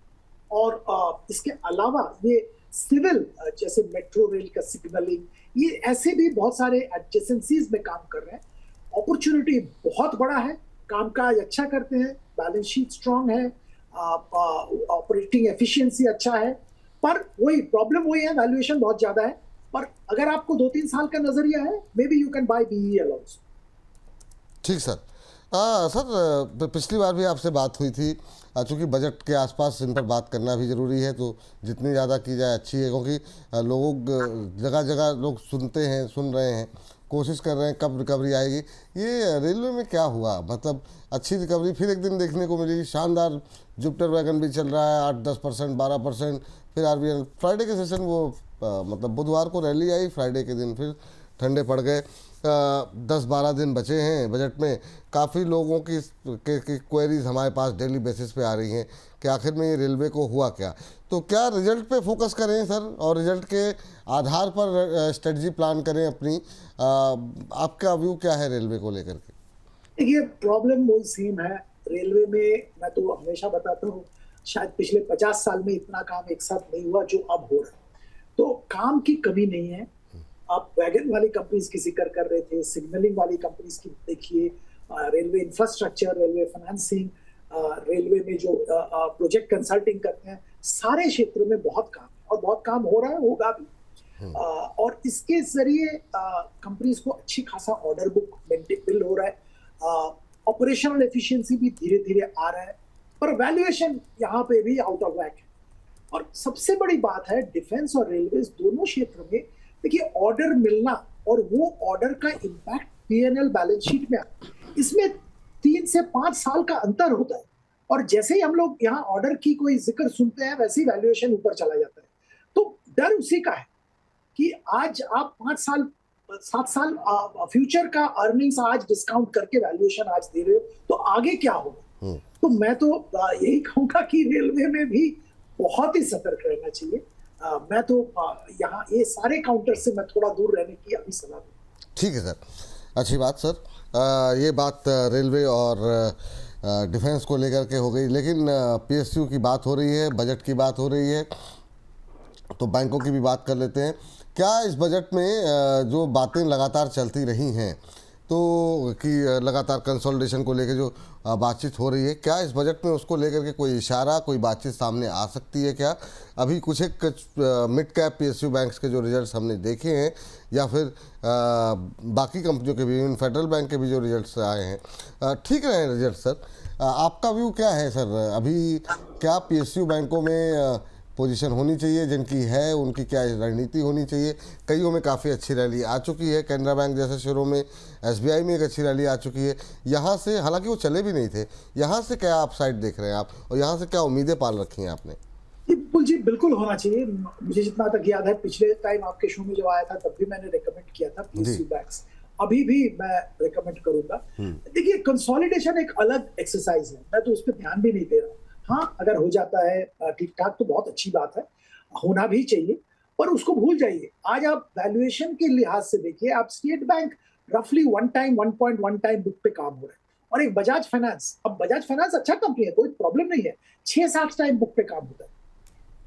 और इसके अलावा ये सिविल, जैसे मेट्रो रेल का सिग्नलिंग, ये ऐसे भी बहुत सारे एडजेसेंसीज में काम कर रहे हैं। अपॉर्चुनिटी बहुत बड़ा है, कामकाज अच्छा करते हैं, बैलेंस शीट स्ट्रांग है, ऑपरेटिंग एफिशिएंसी अच्छा है। पर वही प्रॉब्लम वही है, वैल्यूएशन बहुत ज्यादा है। पर अगर आपको 2-3 साल का नजरिया है, may be you can buy BEL also.
ठीक सर। सर पिछली बार भी आपसे बात हुई थी, चूँकि बजट के आसपास इन पर बात करना भी ज़रूरी है, तो जितनी ज़्यादा की जाए अच्छी है, क्योंकि लोग जगह जगह लोग सुनते हैं, सुन रहे हैं, कोशिश कर रहे हैं कब रिकवरी आएगी। ये रेलवे में क्या हुआ, मतलब अच्छी रिकवरी फिर एक दिन देखने को मिली, शानदार जुपिटर वैगन भी चल रहा है 8-10%, 12%। फिर RBI फ्राइडे के सेशन वो मतलब बुधवार को रैली आई, फ्राइडे के दिन फिर ठंडे पड़ गए। 10-12 दिन बचे हैं बजट में। काफ़ी लोगों की क्वेरीज हमारे पास डेली बेसिस पे आ रही हैं कि आखिर में ये रेलवे को हुआ क्या। तो क्या रिजल्ट पे फोकस करें सर, और रिजल्ट के आधार पर स्ट्रेटजी प्लान करें अपनी? आपका व्यू क्या है रेलवे को लेकर के?
देखिए प्रॉब्लम वही सेम है रेलवे में। मैं तो हमेशा बताता हूँ, शायद पिछले 50 साल में इतना काम एक साथ नहीं हुआ जो अब हो रहा है। तो काम की कमी नहीं है। आप वैगन वाली कंपनीज की जिक्र कर रहे थे, सिग्नलिंग वाली कंपनीज की देखिए, railway infrastructure, railway financing, railway में जो प्रोजेक्ट कंसल्टिंग करते हैं, सारे क्षेत्रों में बहुत काम है और बहुत काम हो रहा है, होगा भी। और इसके जरिए कंपनीज को अच्छी खासा ऑर्डर बुक बिल्ड हो रहा है, ऑपरेशनल एफिशिएंसी भी धीरे धीरे आ रहा है, पर वैल्यूएशन यहाँ पे भी आउट ऑफ वैक है। और सबसे बड़ी बात है, डिफेंस और रेलवे दोनों क्षेत्र में देखिए ऑर्डर मिलना और वो ऑर्डर का इम्पैक्ट P&L बैलेंस शीट में आता है, इसमें 3 से 5 साल का अंतर होता है। और जैसे ही हम लोग यहाँ ऑर्डर की कोई जिक्र सुनते हैं, वैसे ही वैल्यूएशन ऊपर चला जाता है। तो डर उसी का है कि आज आप 5 साल 7 साल फ्यूचर का अर्निंग्स आज डिस्काउंट करके वैल्यूएशन आज दे रहे हो, तो आगे क्या होगा। तो मैं तो यही कहूंगा कि रेलवे में भी बहुत ही सतर्क रहना चाहिए। मैं तो यहाँ ये सारे काउंटर से मैं थोड़ा दूर रहने की अभी सलाह दूँ।
ठीक है सर, अच्छी बात सर। ये बात रेलवे और डिफेंस को लेकर के हो गई, लेकिन PSU की बात हो रही है, बजट की बात हो रही है, तो बैंकों की भी बात कर लेते हैं। क्या इस बजट में जो बातें लगातार चलती रही हैं, तो कि लगातार कंसोलिडेशन को लेकर जो बातचीत हो रही है, क्या इस बजट में उसको लेकर के कोई इशारा, कोई बातचीत सामने आ सकती है क्या? अभी कुछ एक मिड कैप PSU बैंक्स के जो रिजल्ट्स हमने देखे हैं, या फिर बाकी कंपनियों के भी, फेडरल बैंक के भी जो रिजल्ट्स आए हैं, ठीक रहे हैं रिजल्ट सर। आपका व्यू क्या है सर? अभी क्या PSU बैंकों में पोजीशन होनी चाहिए, जिनकी है उनकी क्या रणनीति होनी चाहिए? कईयों में काफ़ी अच्छी रैली आ चुकी है, कैनरा बैंक जैसे शुरू में, SBI में एक अच्छी रैली आ चुकी है। यहाँ से, हालांकि वो चले भी नहीं थे, यहाँ से क्या आप साइड देख रहे हैं आप, और यहाँ से क्या उम्मीदें पाल रखी हैं आपने?
जी बिल्कुल होना चाहिए। मुझे जितना तक याद है, पिछले टाइम आपके शो में जब आया था तब भी मैंने रिकमेंड किया था PSU बैंक्स, अभी भी मैं रिकमेंड करूंगा। देखिए कंसोलिडेशन एक अलग एक्सरसाइज है, मैं तो उस पर ध्यान भी नहीं दे रहा। हाँ, अगर हो जाता है ठीक ठाक तो बहुत अच्छी बात है, होना भी चाहिए, पर उसको भूल जाइए। आज आप वैल्यूएशन के लिहाज से देखिए, आप स्टेट बैंक रफली 1.1 टाइम बुक पे काम हो रहा है, और एक बजाज फाइनेंस, अब बजाज फाइनेंस अच्छा कंपनी है, कोई प्रॉब्लम नहीं है, 6-7 टाइम बुक पे काम होता है।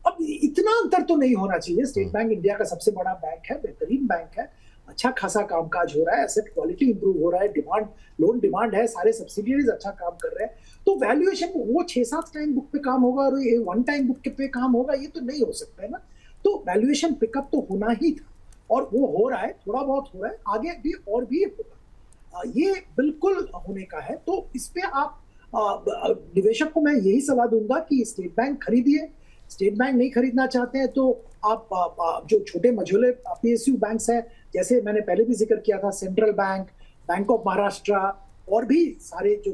अब इतना अंतर तो नहीं होना चाहिए। स्टेट बैंक इंडिया का सबसे बड़ा बैंक है, बेहतरीन बैंक है, अच्छा खासा कामकाज हो रहा है, एसेट क्वालिटी इंप्रूव हो रहा है, डिमांड, लोन डिमांड है, सारे सब्सिडियरीज अच्छा काम कर रहे हैं। तो वैल्यूएशन वो 6-7 टाइम बुक पे काम होगा और ये 1 टाइम बुक पे काम होगा, ये तो नहीं हो सकता है ना। तो वैल्यूएशन पिकअप तो होना ही था, और वो हो रहा है, थोड़ा बहुत हो रहा है, आगे भी और भी होगा, ये बिल्कुल होने का है। तो इस पे आप निवेशक को मैं यही सलाह दूंगा कि स्टेट बैंक खरीदिए। स्टेट बैंक नहीं खरीदना चाहते हैं तो आप जो छोटे मझोले PSU बैंक्स हैं, जैसे मैंने पहले भी जिक्र किया था, central bank, bank of Maharashtra और भी सारे जो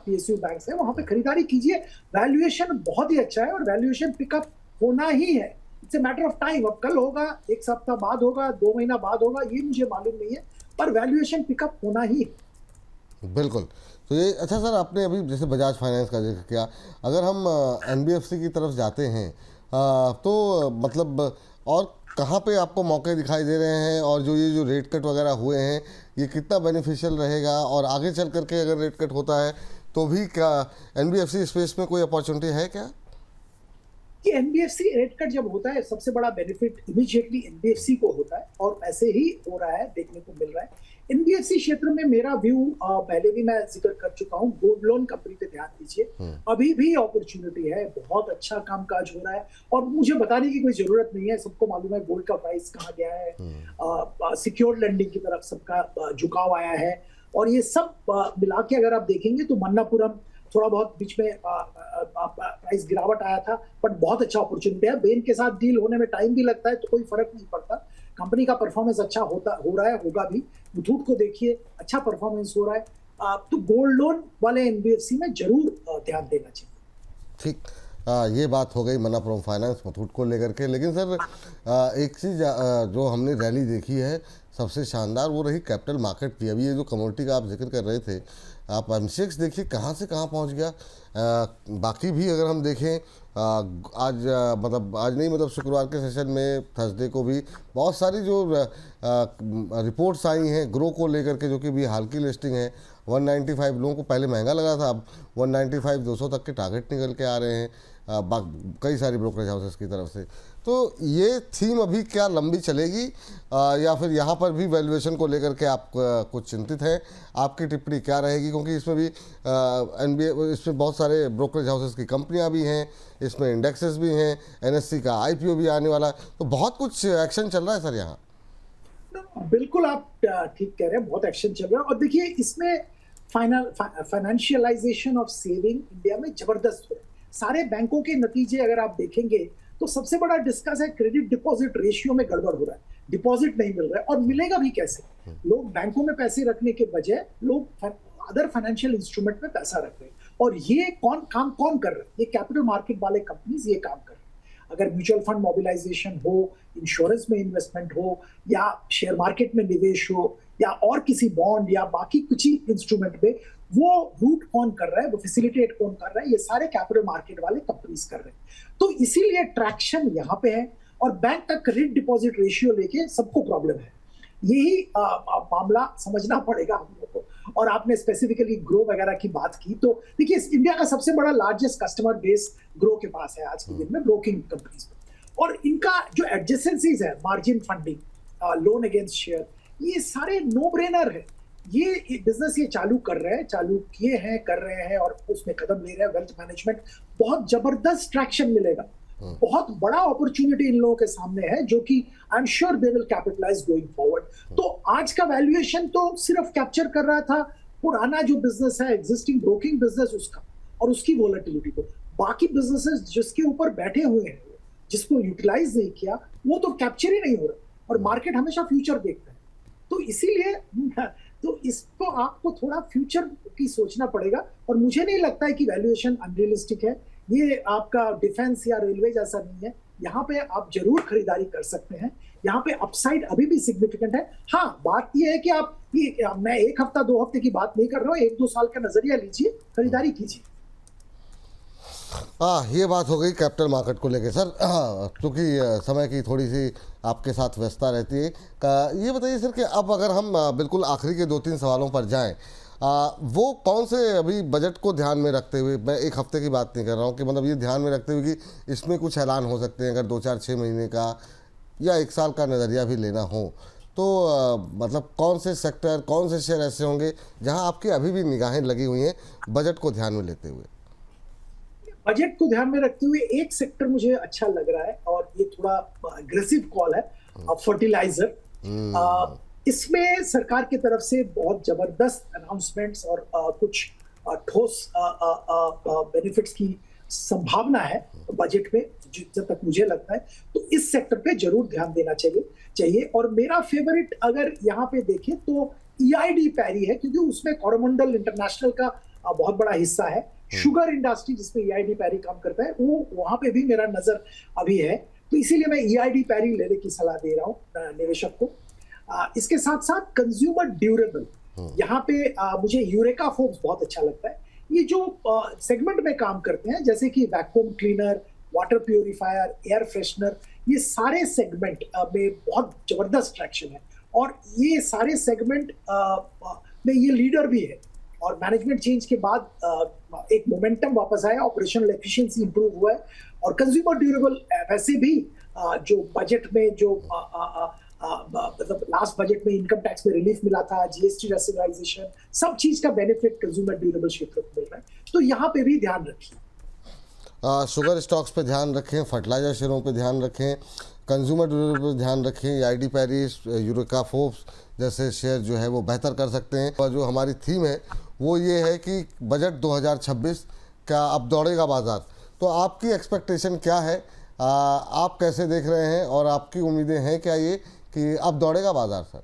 PSU बैंक्स हैं, वहां पे खरीदारी कीजिए। वैल्यूएशन बहुत ही अच्छा है और वैल्यूएशन पिकअप होना ही है। It's a matter of time. अब कल होगा, 1 सप्ताह बाद होगा, 2 महीना बाद होगा, ये मुझे मालूम नहीं है, पर वैल्यूएशन पिकअप होना ही है।
बिल्कुल तो ये अच्छा सर, आपने अभी जैसे बजाज फाइनेंस का जिक्र किया, अगर हम एनबीएफसी की तरफ जाते हैं तो मतलब और कहाँ पे आपको मौके दिखाई दे रहे हैं, और जो ये जो रेट कट वगैरह हुए हैं ये कितना बेनिफिशियल रहेगा, और आगे चल करके अगर रेट कट होता है तो भी क्या एनबीएफसी स्पेस में कोई अपॉर्चुनिटी है क्या?
कि एनबीएफसी रेट कट जब होता है सबसे बड़ा बेनिफिट इमीडिएटली एनबीएफसी को होता है, और ऐसे ही हो रहा है, देखने को मिल रहा है। एनबीएफसी क्षेत्र में मेरा व्यू पहले भी मैं जिक्र कर चुका हूँ, गोल्ड लोन कंपनी पे ध्यान दीजिए, अभी भी अपॉर्चुनिटी है, बहुत अच्छा कामकाज हो रहा है, और मुझे बताने की कोई जरूरत नहीं है, सबको मालूम है गोल्ड का प्राइस कहाँ गया है, सिक्योर्ड लेंडिंग की तरफ सबका झुकाव आया है, और ये सब मिला के अगर आप देखेंगे तो मन्नापुरम थोड़ा बहुत बीच में प्राइस गिरावट आया था, बट बहुत अच्छा अपॉर्चुनिटी है। बेन के साथ डील होने में टाइम भी लगता है तो कोई फर्क नहीं पड़ता, कंपनी का परफॉर्मेंस अच्छा हो रहा है, होगा भी। मुथूट को देखिए, अच्छा परफॉर्मेंस हो रहा है, तो गोल्ड लोन वाले एनबीएफसी में जरूर ध्यान देना चाहिए।
ठीक, ये बात हो गई मन्नापुरम फाइनेंस मुथूट को लेकर के। लेकिन सर एक चीज़ जो हमने रैली देखी है सबसे शानदार वो रही कैपिटल मार्केट की। अभी ये जो कमोडिटी का आप जिक्र कर रहे थे, आप एमसीएक्स देखिए कहाँ से कहाँ पहुँच गया। बाकी भी अगर हम देखें आज मतलब आज नहीं, मतलब शुक्रवार के सेशन में थर्सडे को भी बहुत सारी जो रिपोर्ट्स आई हैं ग्रो को लेकर के, जो कि भी हाल की लिस्टिंग है। 195 लोगों को पहले महंगा लगा था, अब 195 200 तक के टारगेट निकल के आ रहे हैं कई सारी ब्रोकरेज हाउसेस की तरफ से। तो ये थीम अभी क्या लंबी चलेगी, या फिर यहाँ पर भी वैल्यूएशन को लेकर के आप कुछ चिंतित हैं? आपकी टिप्पणी क्या रहेगी, क्योंकि इसमें भी इसमें बहुत सारे ब्रोकरेज हाउसेस की कंपनियाँ भी हैं, इसमें इंडेक्सेस भी हैं, एनएससी का आईपीओ भी आने वाला है, तो बहुत कुछ एक्शन चल रहा है सर यहाँ।
बिल्कुल आप ठीक कह रहे हैं, बहुत एक्शन चल रहा है। और देखिए इसमें फाइनेंशियलाइजेशन ऑफ सेविंग इंडिया में जबरदस्त हो रहा है। सारे बैंकों के नतीजे अगर आप देखेंगे तो सबसे बड़ा डिस्कस है क्रेडिट डिपॉजिट रेशियो में गड़बड़ हो रहा है, डिपॉजिट नहीं मिल रहा है, और मिलेगा भी कैसे? लोग बैंकों में पैसे रखने के बजाय लोग अदर फाइनेंशियल इंस्ट्रूमेंट में पैसा रख रहे हैं, और ये कौन कर रहा है? ये कैपिटल मार्केट वाले कंपनीज ये काम कर रहे हैं। अगर म्यूचुअल फंड मोबिलाइजेशन हो, इंश्योरेंस में इन्वेस्टमेंट हो, या शेयर मार्केट में निवेश हो, या और किसी बॉन्ड या बाकी कुछ ही इंस्ट्रूमेंट में, वो रूट कौन कर रहा है, वो फैसिलिटेट कौन कर रहा है? ये सारे कैपिटल मार्केट वाले कंपनीज कर रहे हैं। तो इसीलिए ट्रैक्शन यहाँ पे है, और बैंक का क्रेडिट डिपॉजिट रेशियो लेके सबको प्रॉब्लम है। यही मामला समझना पड़ेगा हम लोग को। और आपने स्पेसिफिकली ग्रो वगैरह की बात की, तो देखिए इंडिया का सबसे बड़ा लार्जेस्ट कस्टमर बेस ग्रो के पास है आज के दिन में, ब्रोकिंग कंपनीज में, और इनका जो एडजेसेंसीज है, margin funding, loan against share, ये सारे नो ब्रेनर है। ये बिजनेस ये चालू किए हैं, कर रहे हैं, और उसमें कदम ले रहे हैं। वेल्थ मैनेजमेंट बहुत जबरदस्त ट्रैक्शन मिलेगा, बहुत बड़ा अपॉर्चुनिटी इन लोगों के सामने है, जो कि I am sure they will capitalise going forward. तो आज का वैल्यूएशन तो सिर्फ कैप्चर कर रहा था पुराना जो बिजनेस है, एग्जिस्टिंग ब्रोकिंग बिजनेस उसका, और उसकी वोलेटिलिटी को। बाकी बिजनेसेस जिसके ऊपर बैठे हुए हैं, जिसको यूटिलाइज नहीं किया, वो तो कैप्चर ही नहीं हो रहा, और मार्केट हमेशा फ्यूचर देखता है। तो इसीलिए तो इसको आपको थोड़ा फ्यूचर की सोचना पड़ेगा, और मुझे नहीं लगता है कि वैल्यूएशन अनरियलिस्टिक है। ये आपका डिफेंस या रेलवे जैसा नहीं है, यहाँ पे आप जरूर खरीदारी कर सकते हैं, यहाँ पे अपसाइड अभी भी सिग्निफिकेंट है। हाँ, बात ये है कि मैं 1 हफ्ता 2 हफ्ते की बात नहीं कर रहा हूँ, 1-2 साल का नजरिया लीजिए, खरीदारी कीजिए।
ये बात हो गई कैपिटल मार्केट को लेके सर। क्योंकि समय की थोड़ी सी आपके साथ व्यस्तता रहती है। ये बताइए सर कि अब अगर हम बिल्कुल आखिरी के 2-3 सवालों पर जाएं, वो कौन से अभी बजट को ध्यान में रखते हुए, मैं 1 हफ्ते की बात नहीं कर रहा हूँ, कि मतलब ये ध्यान में रखते हुए कि इसमें कुछ ऐलान हो सकते हैं, अगर 2-4-6 महीने का या 1 साल का नज़रिया भी लेना हो, तो मतलब कौन से सेक्टर, कौन से शेयर ऐसे होंगे जहाँ आपकी अभी भी निगाहें लगी हुई हैं बजट को ध्यान में लेते हुए?
बजट को ध्यान में रखते हुए एक सेक्टर मुझे अच्छा लग रहा है, और ये थोड़ा अग्रेसिव कॉल है, फर्टिलाइजर। इसमें सरकार की तरफ से बहुत जबरदस्त अनाउंसमेंट्स और कुछ ठोस बेनिफिट्स की संभावना है बजट में, जब तक मुझे लगता है। तो इस सेक्टर पे जरूर ध्यान देना चाहिए। और मेरा फेवरेट अगर यहाँ पे देखें तो EID पैरी है, क्योंकि उसमें कोरोमंडल इंटरनेशनल का बहुत बड़ा हिस्सा है। शुगर इंडस्ट्री जिसमें EID पैरी काम करता है, वो वहां पे भी मेरा नजर अभी है, तो इसीलिए मैं EID पैरी लेने की सलाह दे रहा हूँ निवेशक को। इसके साथ साथ कंज्यूमर ड्यूरेबल, यहाँ पे मुझे यूरेका फोर्ब्स बहुत अच्छा लगता है। ये जो सेगमेंट में काम करते हैं, जैसे कि vacuum cleaner, water purifier, air freshener, ये सारे सेगमेंट में बहुत जबरदस्त ट्रैक्शन है और ये सारे सेगमेंट में ये लीडर भी है। और मैनेजमेंट चेंज के बाद एक मोमेंटम वापस आया, ऑपरेशनल एफिशिएंसी इंप्रूव हुआ है और कंज्यूमर ड्यूरेबल वैसे भी जो बजट में जो मतलब लास्ट बजट में इनकम टैक्स में रिलीफ मिला था, जीएसटी रैशनलाइजेशन, सब चीज का बेनिफिट कंज्यूमर ड्यूरेबल क्षेत्र को मिल रहा है। तो यहाँ पे भी ध्यान रखिए।
शुगर स्टॉक्स पे ध्यान रखें, फर्टिलाइजर शेयरों पे ध्यान रखें, कंज्यूमर ड्यूरेबल पे ध्यान रखें, आईडी पैरिस, यूरेका फोर्ब्स जैसे शेयर जो है वो बेहतर कर सकते हैं। और जो हमारी थीम है वो ये है कि बजट 2026 का अब दौड़ेगा बाजार। तो आपकी एक्सपेक्टेशन क्या है, आप कैसे देख रहे हैं और आपकी उम्मीदें हैं क्या ये कि अब दौड़ेगा बाजार सर?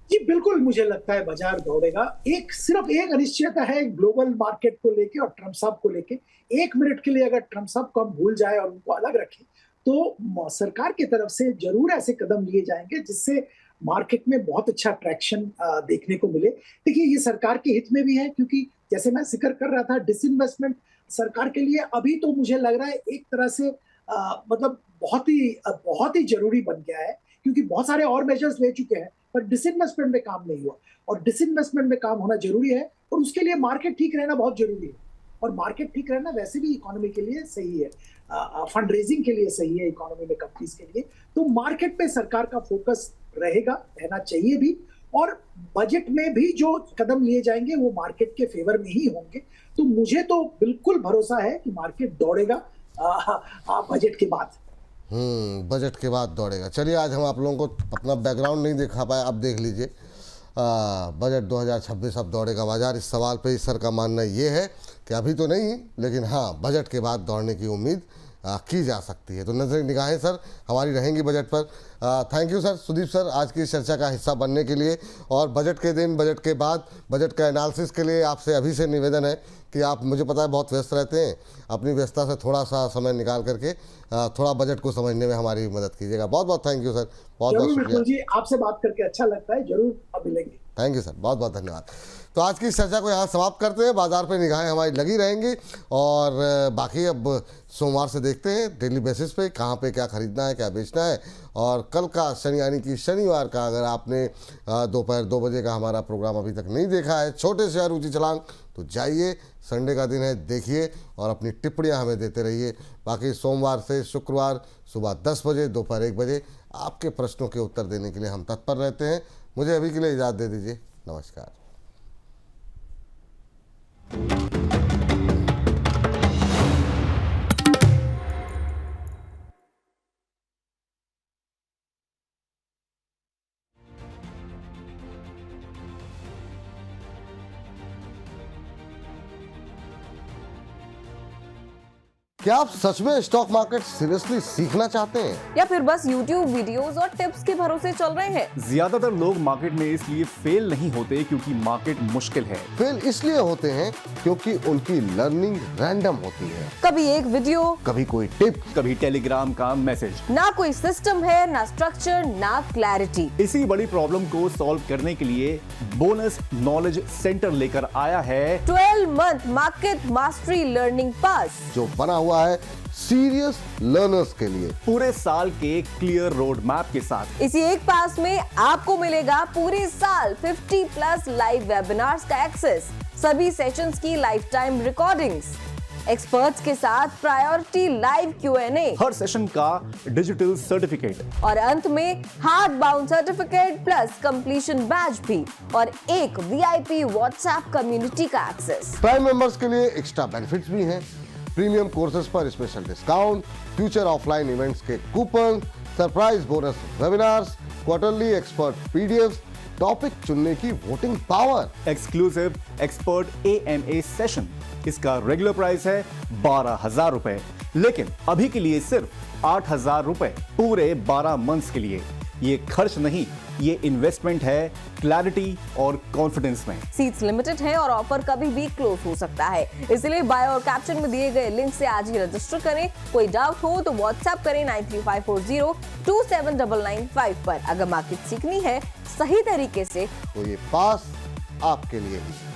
जी बिल्कुल, मुझे लगता है बाजार दौड़ेगा। सिर्फ एक अनिश्चयता है ग्लोबल मार्केट को लेके और ट्रम्प साहब को लेके। एक मिनट के लिए अगर ट्रम्प साहब को हम भूल जाए और उनको अलग रखें तो सरकार की तरफ से जरूर ऐसे कदम लिए जाएंगे जिससे मार्केट में बहुत अच्छा ट्रैक्शन देखने को मिले। देखिए, ये सरकार के हित में भी है, क्योंकि जैसे मैं जिक्र कर रहा था, डिसइन्वेस्टमेंट सरकार के लिए अभी तो मुझे लग रहा है एक तरह से मतलब बहुत ही जरूरी बन गया है, क्योंकि बहुत सारे और मेजर्स ले चुके हैं पर डिसइन्वेस्टमेंट में काम नहीं हुआ और डिसइन्वेस्टमेंट में काम होना जरूरी है और उसके लिए मार्केट ठीक रहना बहुत जरूरी है। और मार्केट ठीक रहना वैसे भी इकोनॉमी के लिए सही है, फंड रेजिंग के लिए सही है, इकोनॉमी में कंपनीज के लिए। तो मार्केट पे सरकार का फोकस रहेगा, रहना चाहिए भी। और बजट में भी जो कदम लिए जाएंगे वो मार्केट के फेवर में ही होंगे। तो मुझे तो बिल्कुल भरोसा है कि मार्केट दौड़ेगा बजट के बाद।
बजट के बाद दौड़ेगा। चलिए, आज हम आप लोगों को अपना बैकग्राउंड नहीं दिखा पाए, अब देख लीजिए। बजट 2026 अब दौड़ेगा बाजार। इस सवाल पे सर का मानना ये है कि अभी तो नहीं, लेकिन हाँ, बजट के बाद दौड़ने की उम्मीद की जा सकती है। तो नजर निगाहें सर हमारी रहेंगी बजट पर। Thank you sir, Sudeep sir, आज की चर्चा का हिस्सा बनने के लिए। और बजट के दिन, बजट के बाद, बजट का एनालिसिस के लिए आपसे अभी से निवेदन है कि आप, मुझे पता है बहुत व्यस्त रहते हैं, अपनी व्यस्तता से थोड़ा सा समय निकाल करके थोड़ा बजट को समझने में हमारी मदद कीजिएगा। बहुत बहुत थैंक यू सर, बहुत बहुत शुक्रिया
जी। आपसे बात करके अच्छा लगता है, जरूर अब मिलेंगे।
थैंक यू सर, बहुत बहुत धन्यवाद। तो आज की इस चर्चा को यहाँ समाप्त करते हैं। बाजार पे निगाहें हमारी लगी रहेंगी और बाकी अब सोमवार से देखते हैं डेली बेसिस पे कहाँ पे क्या खरीदना है, क्या बेचना है। और कल का शनि, यानी कि शनिवार का, अगर आपने दोपहर 2 बजे का हमारा प्रोग्राम अभी तक नहीं देखा है, छोटे शेयर ऊंची छलांग, तो जाइए, संडे का दिन है, देखिए और अपनी टिप्पणियाँ हमें देते रहिए। बाकी सोमवार से शुक्रवार सुबह 10 बजे, दोपहर 1 बजे आपके प्रश्नों के उत्तर देने के लिए हम तत्पर रहते हैं। मुझे अभी के लिए इजाज़त दे दीजिए। नमस्कार। क्या आप सच में स्टॉक मार्केट सीरियसली सीखना चाहते हैं,
या फिर बस YouTube वीडियोस और टिप्स के भरोसे चल रहे हैं?
ज्यादातर लोग मार्केट में इसलिए फेल नहीं होते क्योंकि मार्केट मुश्किल है।
फेल इसलिए होते हैं क्योंकि उनकी लर्निंग रैंडम होती है।
कभी एक वीडियो,
कभी कोई टिप,
कभी टेलीग्राम का मैसेज।
ना कोई सिस्टम है, ना स्ट्रक्चर, ना क्लैरिटी।
इसी बड़ी प्रॉब्लम को सॉल्व करने के लिए बोनस नॉलेज सेंटर लेकर आया है
12 मंथ मार्केट मास्टरी लर्निंग पास,
जो बना हुआ है सीरियस लर्नर्स के लिए,
पूरे साल के क्लियर रोड मैप के साथ।
इसी एक पास में आपको मिलेगा पूरे साल 50+ लाइव वेबिनार्स का एक्सेस, सभी सेशंस की लाइफ टाइम रिकॉर्डिंग्स, एक्सपर्ट्स के साथ प्रायोरिटी लाइव Q&A,
हर सेशन का डिजिटल सर्टिफिकेट
और अंत में hard bound certificate plus completion badge भी और एक VIP व्हाट्सएप कम्युनिटी का एक्सेस।
प्राइम मेंबर्स के लिए एक्स्ट्रा बेनिफिट्स भी हैं, प्रीमियम कोर्सेज पर special discount, future offline events के coupon, surprise bonus webinars, quarterly expert PDFs, topic चुनने की voting power,
exclusive expert AMA session. इसका रेगुलर प्राइस है 12,000 रुपए, लेकिन अभी के लिए सिर्फ 8,000 रुपए पूरे 12 मंथ्स के लिए। ये खर्च नहीं, ये इन्वेस्टमेंट है क्लैरिटी और कॉन्फिडेंस में।
सीट्स लिमिटेड हैं और ऑफर कभी भी क्लोज हो सकता है, इसलिए बायो और कैप्शन में दिए गए लिंक से आज ही रजिस्टर करें। कोई डाउट हो तो व्हाट्सएप करें 9354027995 पर। अगर मार्केट सीखनी है सही तरीके से
तो ये पास आपके लिए ही है।